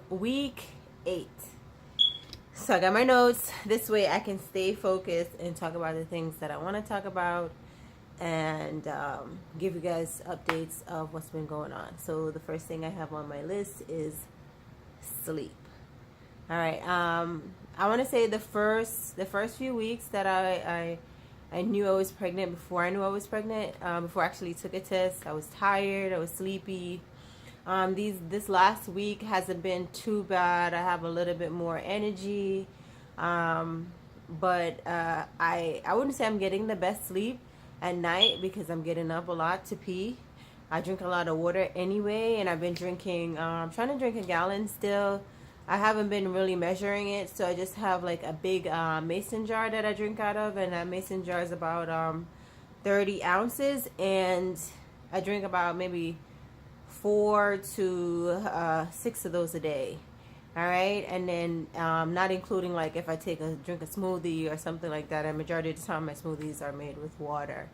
Week 8. So I got my notes. This way I can stay focused and talk about the things that I want to talk about and give you guys updates of what's been going on. So the first thing I have on my list is sleep. All right. I want to say the first few weeks that I knew I was pregnant, before I knew I was pregnant, before I actually took a test, I was tired, I was sleepy. This last week hasn't been too bad. I have a little bit more energy, but I wouldn't say I'm getting the best sleep at night because I'm getting up a lot to pee. I drink a lot of water anyway, and I've been drinking. I'm trying to drink a gallon still. I haven't been really measuring it, so I just have like a big mason jar that I drink out of, and that mason jar is about 30 ounces, and I drink about maybe 4 to 6 of those a day. All right, and then not including like if I drink a smoothie or something like that. A majority of the time, my smoothies are made with water.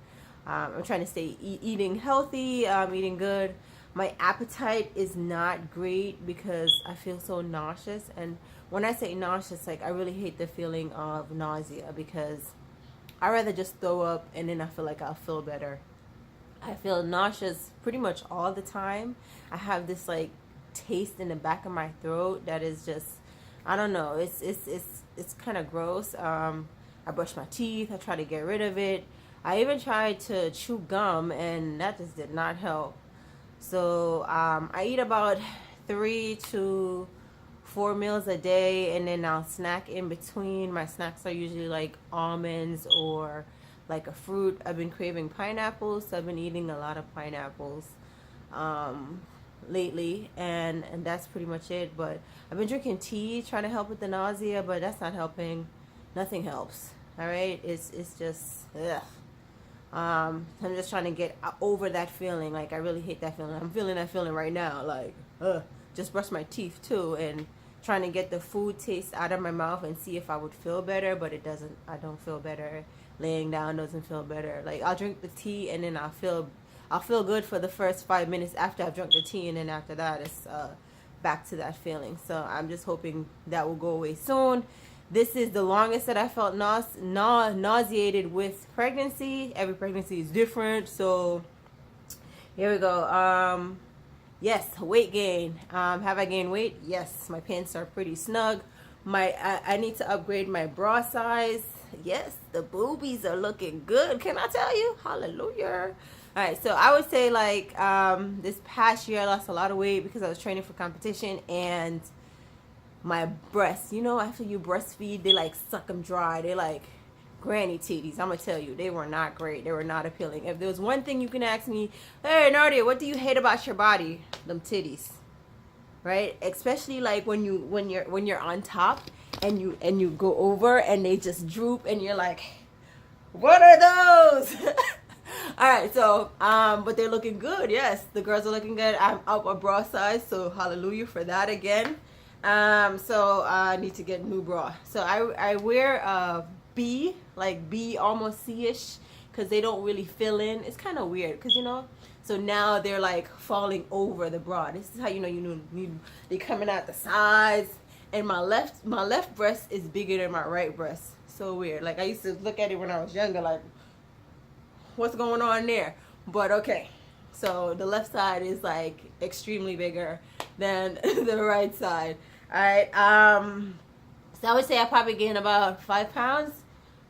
I'm trying to stay eating healthy, eating good. My appetite is not great because I feel so nauseous. And when I say nauseous, like I really hate the feeling of nausea because I rather just throw up and then I feel like I'll feel better. I feel nauseous pretty much all the time. I have this like taste in the back of my throat that is just, I don't know, it's kind of gross. I brush my teeth, I try to get rid of it. I even tried to chew gum and that just did not help. So I eat about 3 to 4 meals a day, and then I'll snack in between. My snacks are usually like almonds or like a fruit. I've been craving pineapples, so I've been eating a lot of pineapples lately, and that's pretty much it. But I've been drinking tea, trying to help with the nausea, but that's not helping. Nothing helps. All right, it's just ugh. I'm just trying to get over that feeling. Like I really hate that feeling. I'm feeling that feeling right now. Like just brush my teeth too, and trying to get the food taste out of my mouth and see if I would feel better, but it doesn't. I don't feel better. Laying down doesn't feel better. Like I'll drink the tea and then I'll feel good for the first 5 minutes after I've drunk the tea, and then after that it's back to that feeling. So I'm just hoping that will go away soon. This is the longest that I felt nauseated with pregnancy. Every pregnancy is different. So here we go. Yes, weight gain. Have I gained weight? Yes, my pants are pretty snug. I need to upgrade my bra size. Yes, the boobies are looking good. Can I tell you? Hallelujah. All right, so I would say like this past year I lost a lot of weight because I was training for competition, and my breasts, after you breastfeed, they like suck them dry. They like granny titties. I'm gonna tell you, they were not great. They were not appealing. If there was one thing you can ask me, hey Nadia, what do you hate about your body? Them titties, right? Especially like when you're on top and you go over and they just droop and you're like, what are those? All right, so but they're looking good. Yes, the girls are looking good. I'm up a bra size, so hallelujah for that again. So I need to get a new bra. So I wear a B, like B, almost C-ish, because they don't really fill in. It's kind of weird because so now they're like falling over the bra. This is how they're coming out the sides, and my left breast is bigger than my right breast. So weird. Like I used to look at it when I was younger, like what's going on there? But okay. So the left side is like extremely bigger than the right side. All right. So I would say I probably gained about 5 pounds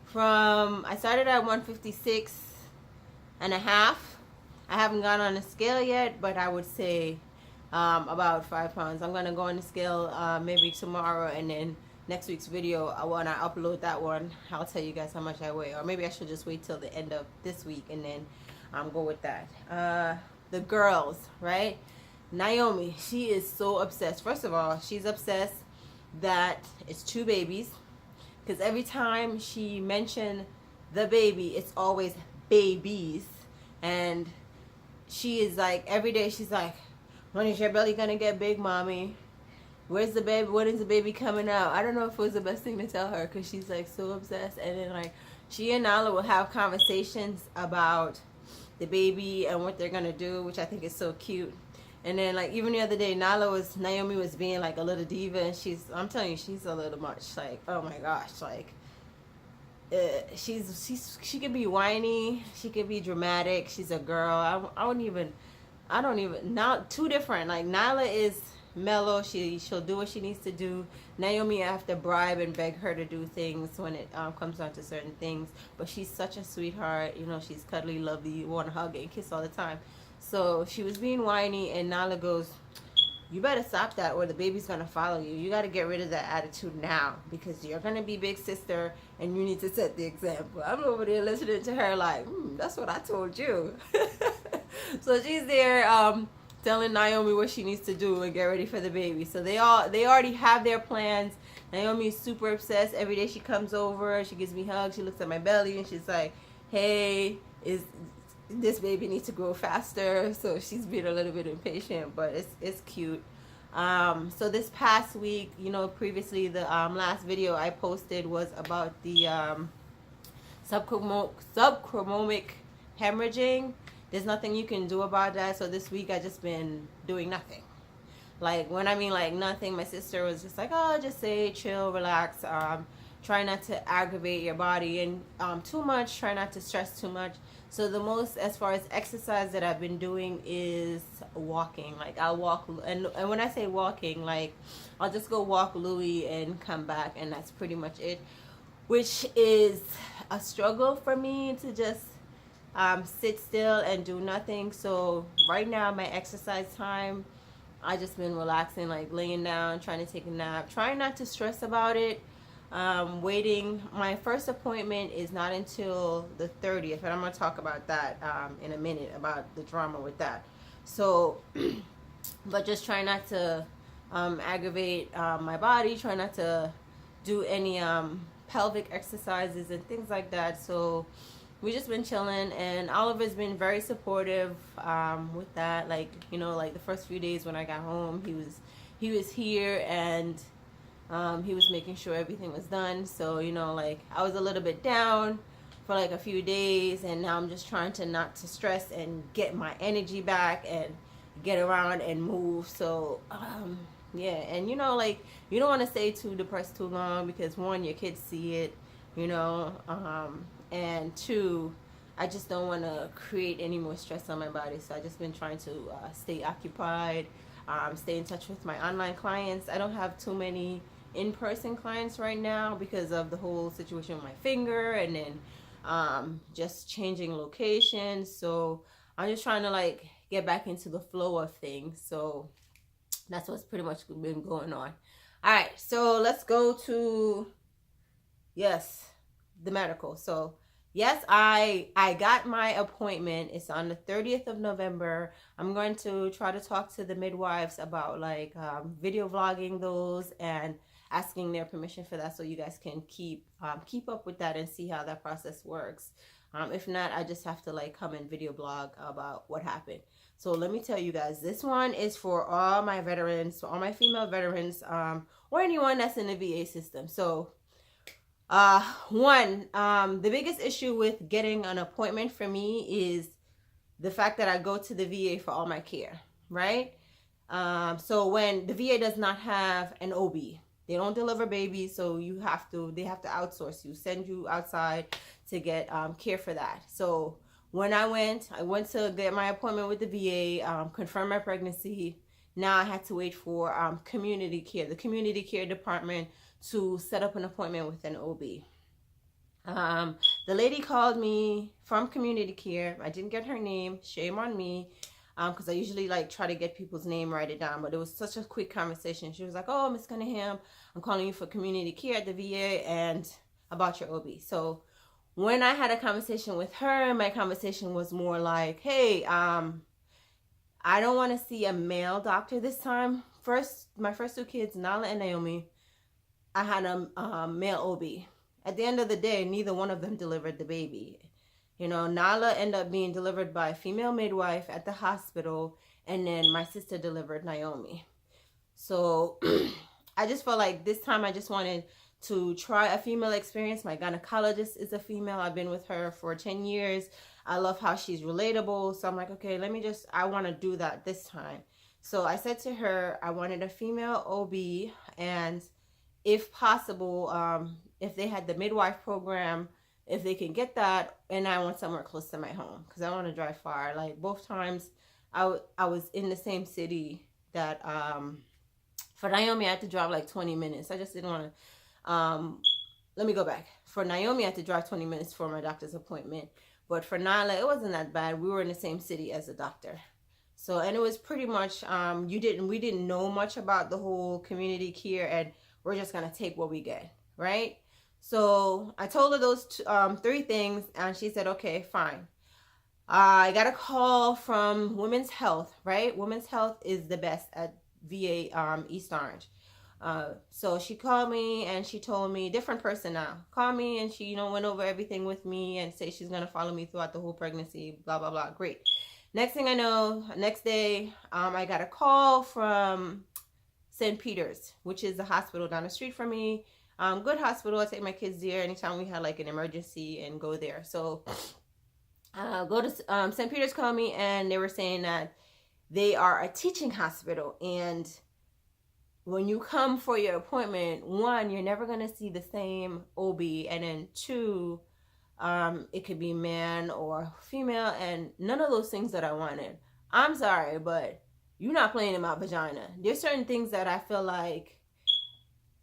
from, I started at 156 and a half. I haven't gone on a scale yet, but I would say about 5 pounds. I'm going to go on the scale maybe tomorrow, and then next week's video, when I upload that one, I'll tell you guys how much I weigh. Or maybe I should just wait till the end of this week and then go with that. The girls, right? Naomi, she is so obsessed. First of all, she's obsessed that it's 2 babies, because every time she mentioned the baby, it's always babies. And she is like, every day she's like, when is your belly gonna get big, mommy? Where's the baby? When is the baby coming out? I don't know if it was the best thing to tell her, because she's like so obsessed. And then like she and Nala will have conversations about the baby and what they're gonna do, which I think is so cute. And then like even the other day, Naomi was being like a little diva, and I'm telling you, she's a little much. Like, oh my gosh, like she could be whiny, she could be dramatic. She's a girl. I don't even now two different. Like Nyla is mellow. She'll do what she needs to do. Naomi, I have to bribe and beg her to do things when it comes down to certain things. But she's such a sweetheart. You know, she's cuddly, lovely. You want to hug and kiss all the time. So she was being whiny, and Nyla goes, "You better stop that, or the baby's gonna follow you. You got to get rid of that attitude now, because you're gonna be big sister, and you need to set the example." I'm over there listening to her like, "That's what I told you." So she's there telling Naomi what she needs to do and get ready for the baby. So they already have their plans. Naomi's super obsessed. Every day she comes over, she gives me hugs, she looks at my belly, and she's like, "Hey, this baby needs to grow faster." So she's being a little bit impatient, but it's cute. So this past week, you know, previously the last video I posted was about the subchromomic hemorrhaging. There's nothing you can do about that. So this week I just been doing nothing. Like when I mean like nothing, my sister was just like, "Oh, just say chill, relax, try not to aggravate your body and too much, try not to stress too much." So the most, as far as exercise that I've been doing, is walking. Like I'll walk, and when I say walking, like I'll just go walk Louis and come back, and that's pretty much it, which is a struggle for me to just sit still and do nothing. So right now my exercise time, I just been relaxing, like laying down, trying to take a nap, trying not to stress about it. Waiting. My first appointment is not until the 30th, and I'm going to talk about that in a minute, about the drama with that. So but just try not to aggravate my body, try not to do any pelvic exercises and things like that. So we just been chilling, and Oliver's been very supportive with that. Like, you know, like the first few days when I got home, he was here, and he was making sure everything was done. So, you know, like I was a little bit down for like a few days, and now I'm just trying to not to stress and get my energy back and get around and move. So yeah, and you know, like you don't want to stay too depressed too long, because one, your kids see it, you know, and two, I just don't want to create any more stress on my body. So I just been trying to stay occupied, stay in touch with my online clients. I don't have too many in-person clients right now because of the whole situation with my finger, and then just changing locations. So I'm just trying to like get back into the flow of things. So that's what's pretty much been going on. All right, so let's go to, yes, the medical. So yes, I got my appointment. It's on the 30th of November. I'm going to try to talk to the midwives about like video vlogging those and asking their permission for that, so you guys can keep up with that and see how that process works. If not, I just have to like come and video blog about what happened. So let me tell you guys, this one is for all my veterans, all my female veterans, or anyone that's in the VA system. So the biggest issue with getting an appointment for me is the fact that I go to the VA for all my care, right? So when the VA does not have an OB, they don't deliver babies, so they have to outsource you, send you outside to get care for that. So when I went to get my appointment with the VA, confirm my pregnancy. Now I had to wait for community care, the community care department, to set up an appointment with an OB. The lady called me from community care. I didn't get her name. Shame on me. Because I usually like try to get people's name, write it down, but it was such a quick conversation. She was like, "Oh, Miss Cunningham, I'm calling you for community care at the VA and about your OB." So when I had a conversation with her, my conversation was more like, "Hey, I don't want to see a male doctor this time. My first two kids, Nala and Naomi, I had a male OB. At the end of the day, neither one of them delivered the baby. You know, Nala ended up being delivered by a female midwife at the hospital, and then my sister delivered Naomi. So I just felt like this time I just wanted to try a female experience. My gynecologist is a female. I've been with her for 10 years. I love how she's relatable. So I'm like, okay, I want to do that this time. So I said to her, I wanted a female OB, and if possible, if they had the midwife program, if they can get that, and I want somewhere close to my home because I want to drive far. Like both times, I was in the same city that for Naomi I had to drive like 20 minutes. I just didn't want to. Let me go back. For Naomi, I had to drive 20 minutes for my doctor's appointment, but for Nyla, it wasn't that bad. We were in the same city as the doctor. So, and it was pretty much, we didn't know much about the whole community care, and we're just going to take what we get, right? So I told her those three things, and she said, okay, fine. I got a call from Women's Health, right? Women's Health is the best at VA East Orange. So she called me and she told me, different person now, called me and she, you know, went over everything with me and said she's going to follow me throughout the whole pregnancy, blah, blah, blah. Great. Next thing I know, next day, I got a call from St. Peter's, which is the hospital down the street from me. Good hospital. I take my kids there anytime we had like an emergency and go there. So go to St. Peter's, called me and they were saying that they are a teaching hospital, and when you come for your appointment, one, you're never going to see the same OB, and then two, it could be man or female, and none of those things that I wanted. I'm sorry, but you're not playing in my vagina. There's certain things that I feel like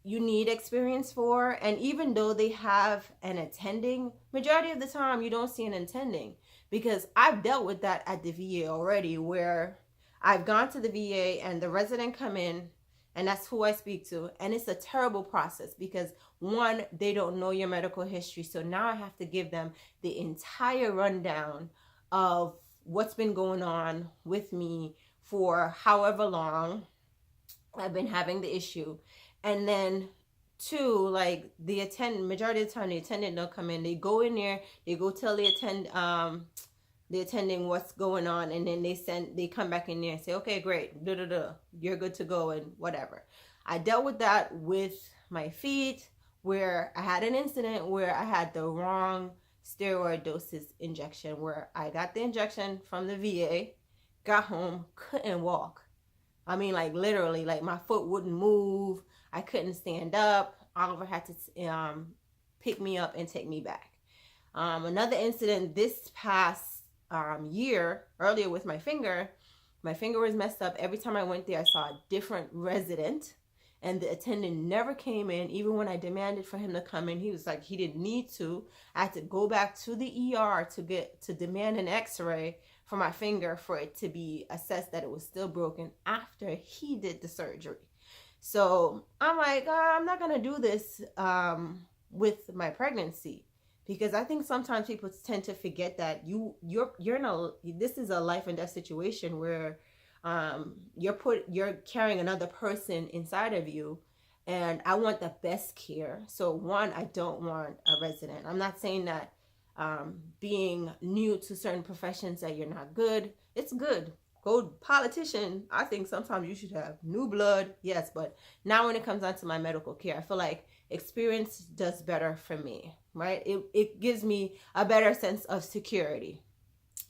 you need experience for, and even though they have an attending, majority of the time you don't see an attending, because I've dealt with that at the VA already, where I've gone to the VA and the resident come in, and that's who I speak to, and it's a terrible process because one, they don't know your medical history, so now I have to give them the entire rundown of what's been going on with me for however long I've been having the issue. And then two, like the majority of the time the attendant don't come in, they go in there, they go tell the attending what's going on, and then they come back in there and say, okay, great, you're good to go and whatever. I dealt with that with my feet, where I had an incident where I had the wrong steroid doses injection, where I got the injection from the VA, got home, couldn't walk. I mean, like literally, like my foot wouldn't move. I couldn't stand up. Oliver had to pick me up and take me back. Another incident this past year, earlier with my finger was messed up. Every time I went there, I saw a different resident, and the attendant never came in. Even when I demanded for him to come in, he was like, he didn't need to. I had to go back to the ER to demand an x-ray for my finger for it to be assessed that it was still broken after he did the surgery. So I'm like, I'm not gonna do this with my pregnancy, because I think sometimes people tend to forget that you're this is a life and death situation where you're carrying another person inside of you, and I want the best care. So one, I don't want a resident. I'm not saying that being new to certain professions that you're not good. It's good. Go politician. I think sometimes you should have new blood. Yes, but now when it comes down to my medical care, I feel like experience does better for me, right? It gives me a better sense of security.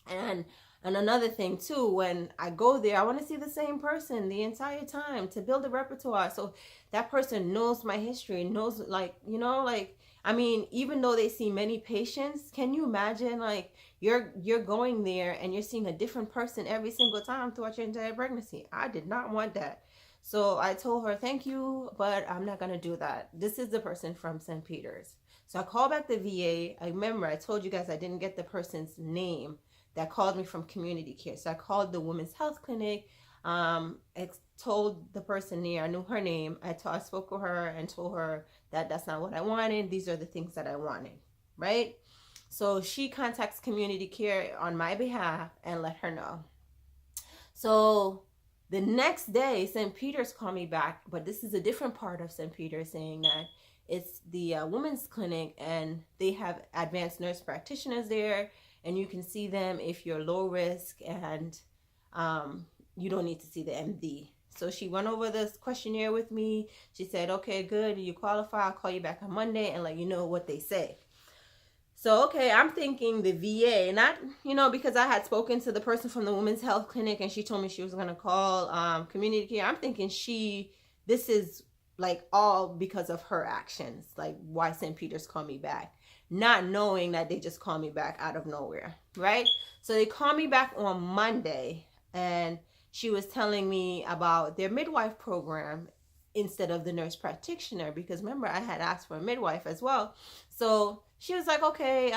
And another thing too, when I go there, I want to see the same person the entire time to build a repertoire. So that person knows my history, knows, like, you know, like, I mean, even though they see many patients, can you imagine, like, you're going there and you're seeing a different person every single time throughout your entire pregnancy? I did not want that. So I told her, thank you, but I'm not going to do that. This is the person from St. Peter's. So I called back the VA. I remember I told you guys I didn't get the person's name that called me from community care. So I called the Women's Health Clinic. I told the person there, I knew her name. I spoke with her and told her that that's not what I wanted. These are the things that I wanted, right? So she contacts community care on my behalf and let her know. So the next day, St. Peter's called me back, but this is a different part of St. Peter's, saying that it's the women's clinic and they have advanced nurse practitioners there, and you can see them if you're low risk, and you don't need to see the MD. So she went over this questionnaire with me. She said, okay, good, you qualify. I'll call you back on Monday and let you know what they say. So, okay, I'm thinking the VA, not, because I had spoken to the person from the women's health clinic and she told me she was going to call community care. I'm thinking this is like all because of her actions, like why St. Peter's called me back, not knowing that they just called me back out of nowhere, right? So they called me back on Monday and she was telling me about their midwife program instead of the nurse practitioner, because remember I had asked for a midwife as well. So she was like, okay,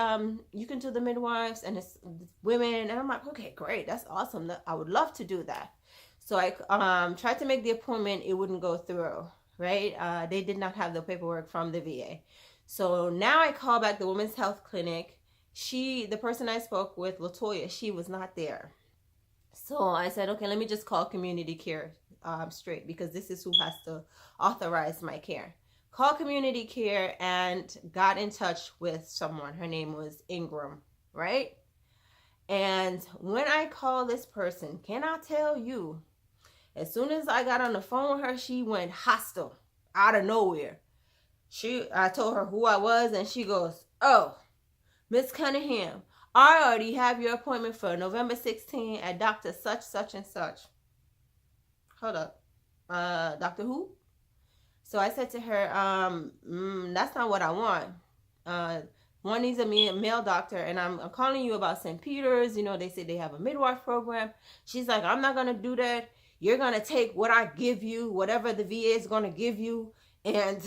you can do the midwives and it's women. And I'm like, okay, great. That's awesome. I would love to do that. So I tried to make the appointment. It wouldn't go through, right? They did not have the paperwork from the VA. So now I call back the women's health clinic. The person I spoke with, Latoya, she was not there. So I said, okay, let me just call community care straight, because this is who has to authorize my care. Call community care and got in touch with someone. Her name was Ingram, right? And when I call this person, can I tell you, as soon as I got on the phone with her, she went hostile out of nowhere. I told her who I was and she goes, oh, Miss Cunningham, I already have your appointment for November 16 at Dr. such and such. Hold up. Dr. who? So I said to her, that's not what I want. One needs a male doctor, and I'm calling you about St. Peter's. They say they have a midwife program. She's like, I'm not going to do that. You're going to take what I give you, whatever the VA is going to give you. And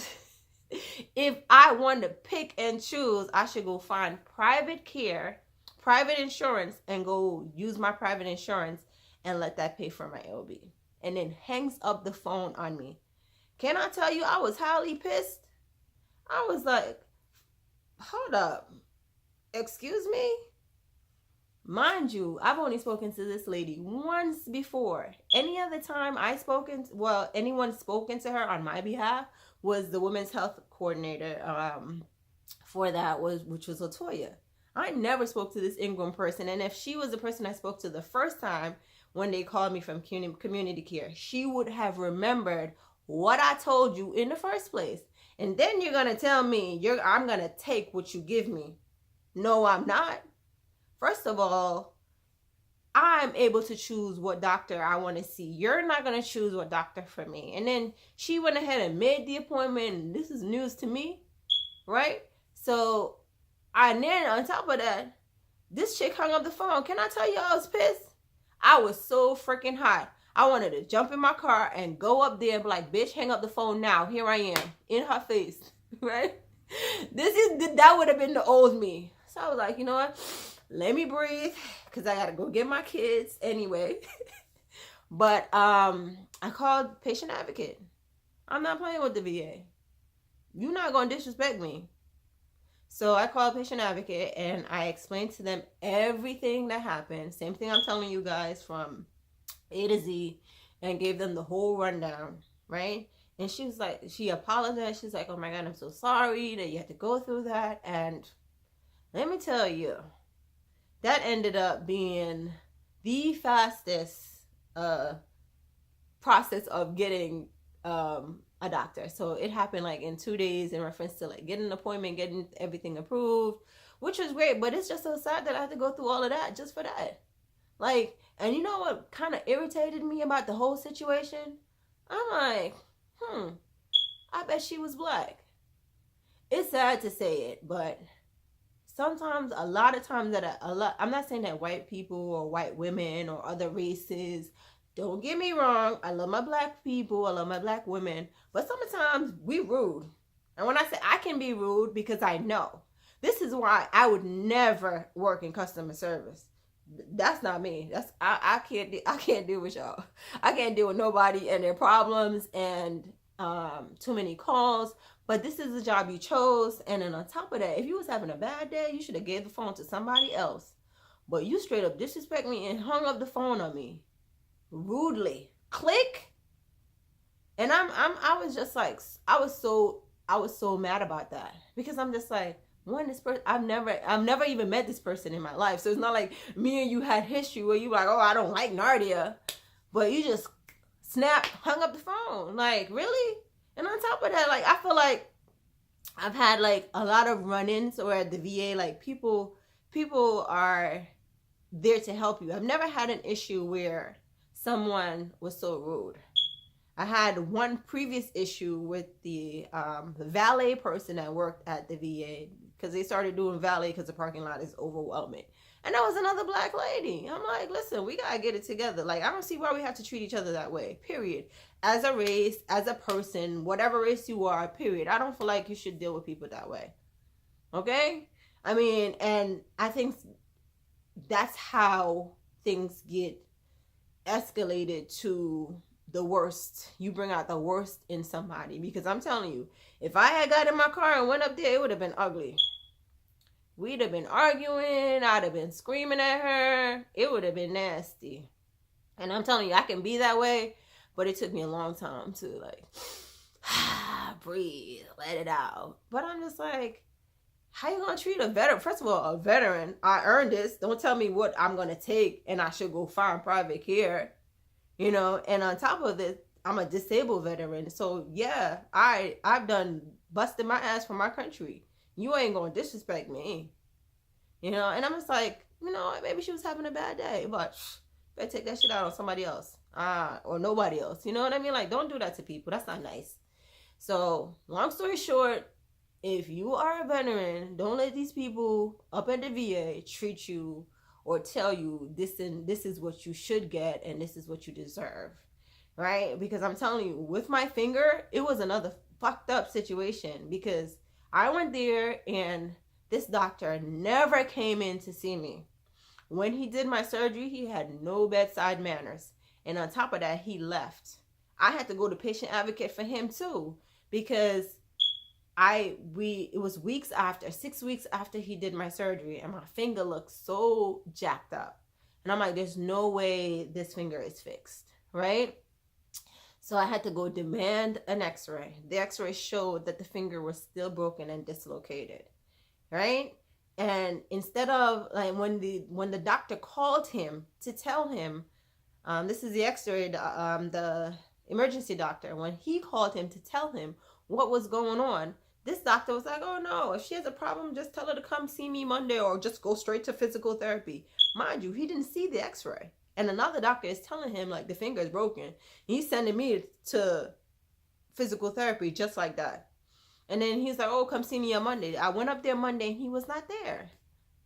if I want to pick and choose, I should go find private care, private insurance, and go use my private insurance and let that pay for my LB. And then hangs up the phone on me. Can I tell you, I was highly pissed. I was like, hold up. Excuse me? Mind you, I've only spoken to this lady once before. Any other time anyone spoken to her on my behalf was the women's health coordinator for that, which was Latoya. I never spoke to this Ingram person. And if she was the person I spoke to the first time when they called me from community care, she would have remembered what I told you in the first place. And then you're going to tell me I'm going to take what you give me. No, I'm not. First of all, I'm able to choose what doctor I want to see. You're not going to choose what doctor for me. And then she went ahead and made the appointment. And this is news to me, right? So, and then on top of that, this chick hung up the phone. Can I tell you I was pissed? I was so freaking hot. I wanted to jump in my car and go up there and be like, bitch, hang up the phone now. Here I am, in her face, right? That would have been the old me. So I was like, you know what? Let me breathe, because I got to go get my kids anyway. But I called patient advocate. I'm not playing with the VA. You're not going to disrespect me. So I called patient advocate and I explained to them everything that happened. Same thing I'm telling you guys from A to Z, and gave them the whole rundown, right? And she was like, she apologized. She's like, oh my God, I'm so sorry that you had to go through that. And let me tell you, that ended up being the fastest process of getting a doctor. So it happened like in 2 days in reference to like getting an appointment, getting everything approved, which was great. But it's just so sad that I had to go through all of that just for that. Like, and you know what kind of irritated me about the whole situation? I'm like, I bet she was black. It's sad to say it, but sometimes, a lot of times I'm not saying that white people or white women or other races, don't get me wrong, I love my black people, I love my black women, but sometimes we rude. And when I say I can be rude, because I know. This is why I would never work in customer service. That's not me. I can't deal with y'all. I can't deal with nobody and their problems and too many calls. But this is the job you chose. And then on top of that, if you was having a bad day, you should have gave the phone to somebody else. But you straight up disrespect me and hung up the phone on me rudely. Click. And I was just like, I was so mad about that, because I'm just like, this person, I've never even met this person in my life. So it's not like me and you had history where you like, oh, I don't like Nausea, but you just hung up the phone. Like, really? And on top of that, like, I feel like I've had like a lot of run-ins or at the VA, like people are there to help you. I've never had an issue where someone was so rude. I had one previous issue with the valet person that worked at the VA because they started doing valet because the parking lot is overwhelming. And that was another black lady. I'm like, listen, we gotta get it together. Like, I don't see why we have to treat each other that way. Period. As a race, as a person, whatever race you are, period. I don't feel like you should deal with people that way. Okay? I mean, and I think that's how things get escalated to the worst. You bring out the worst in somebody, because I'm telling you, if I had got in my car and went up there, it would have been ugly. We'd have been arguing. I'd have been screaming at her. It would have been nasty. And I'm telling you, I can be that way, but it took me a long time to like breathe, let it out. But I'm just like, how you gonna treat a veteran? First of all, a veteran, I earned this. Don't tell me what I'm gonna take and I should go find private care. You know, and on top of this, I'm a disabled veteran. So yeah, I've done busted my ass for my country. You ain't gonna disrespect me. You know, and I'm just like, you know, maybe she was having a bad day, but better take that shit out on somebody else. Or nobody else. You know what I mean? Like, don't do that to people. That's not nice. So, long story short, if you are a veteran, don't let these people up at the VA treat you or tell you this is what you should get and this is what you deserve, right? Because I'm telling you, with my finger, it was another fucked up situation, because I went there and this doctor never came in to see me. When he did my surgery, he had no bedside manners. And on top of that, he left. I had to go to patient advocate for him too, because it was 6 weeks after he did my surgery, and my finger looked so jacked up. And I'm like, there's no way this finger is fixed, right? So I had to go demand an x-ray. The x-ray showed that the finger was still broken and dislocated, right? And instead of, like, when the doctor called him to tell him, this is the x-ray, the emergency doctor, when he called him to tell him what was going on, this doctor was like, oh no, if she has a problem, just tell her to come see me Monday or just go straight to physical therapy. Mind you, he didn't see the x-ray. And another doctor is telling him, like, the finger is broken. He's sending me to physical therapy just like that. And then he's like, oh, come see me on Monday. I went up there Monday and he was not there.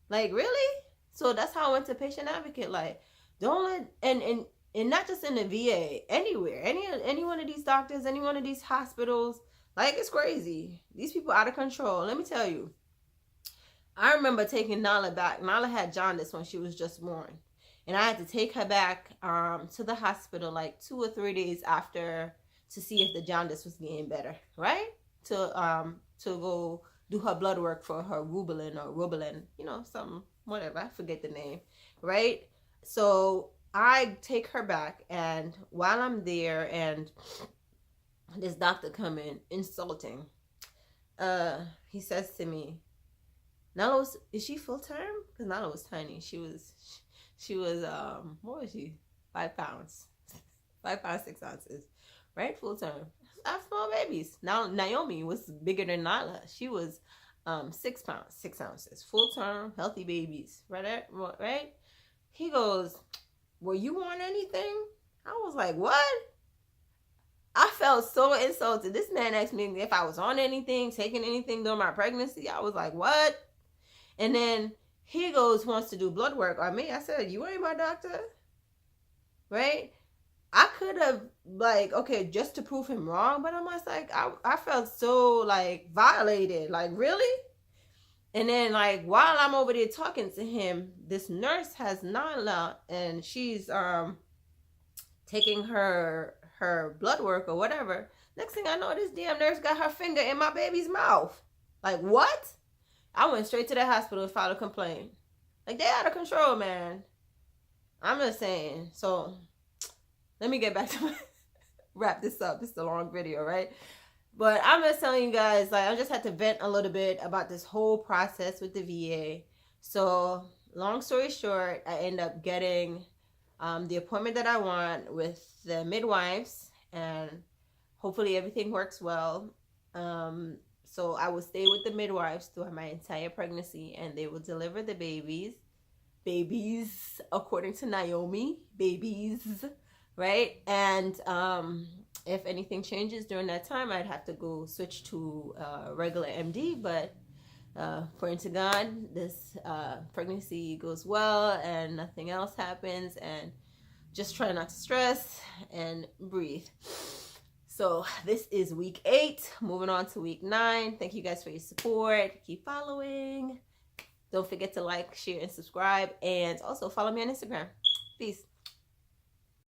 Like, really? So that's how I went to patient advocate. Like, don't let, and not just in the VA, anywhere, any one of these doctors, any one of these hospitals, like, it's crazy. These people out of control. Let me tell you. I remember taking Nala back. Nala had jaundice when she was just born. And I had to take her back to the hospital like 2 or 3 days after to see if the jaundice was getting better, right? To go do her blood work for her rubelin, you know, something, whatever. I forget the name, right? So I take her back, and while I'm there, and this doctor come in insulting, he says to me, Nala is she full term? Because Nala was tiny. She was what was she? 5 pounds. 5 pounds 6 ounces. Right? Full term. I have small babies. Now Naomi was bigger than Nala. She was 6 pounds 6 ounces. Full term, healthy babies. Right? He goes, were you on anything? I was like, what? I felt so insulted. This man asked me if I was on anything, taking anything during my pregnancy. I was like, what? And then he wants to do blood work on me. I said, you ain't my doctor. Right? I could have, like, okay, just to prove him wrong, but I'm just like, I felt so, like, violated. Like, really? And then, like, while I'm over there talking to him, this nurse has Nala, and she's taking her blood work or whatever. Next thing I know, this damn nurse got her finger in my baby's mouth. Like, what? I went straight to the hospital and filed a complaint. Like, they out of control, man. I'm just saying. So, let me get back to wrap this up. This is a long video, right? But I'm just telling you guys, like, I just had to vent a little bit about this whole process with the VA. So, long story short, I end up getting the appointment that I want with the midwives, and hopefully everything works well. So I will stay with the midwives throughout my entire pregnancy, and they will deliver the babies, according to Naomi, babies, right? And if anything changes during that time, I'd have to go switch to regular MD. But praying to God, this pregnancy goes well and nothing else happens, and just try not to stress and breathe. So this is week 8, moving on to week 9. Thank you guys for your support. Keep following. Don't forget to like, share, and subscribe. And also follow me on Instagram. Peace.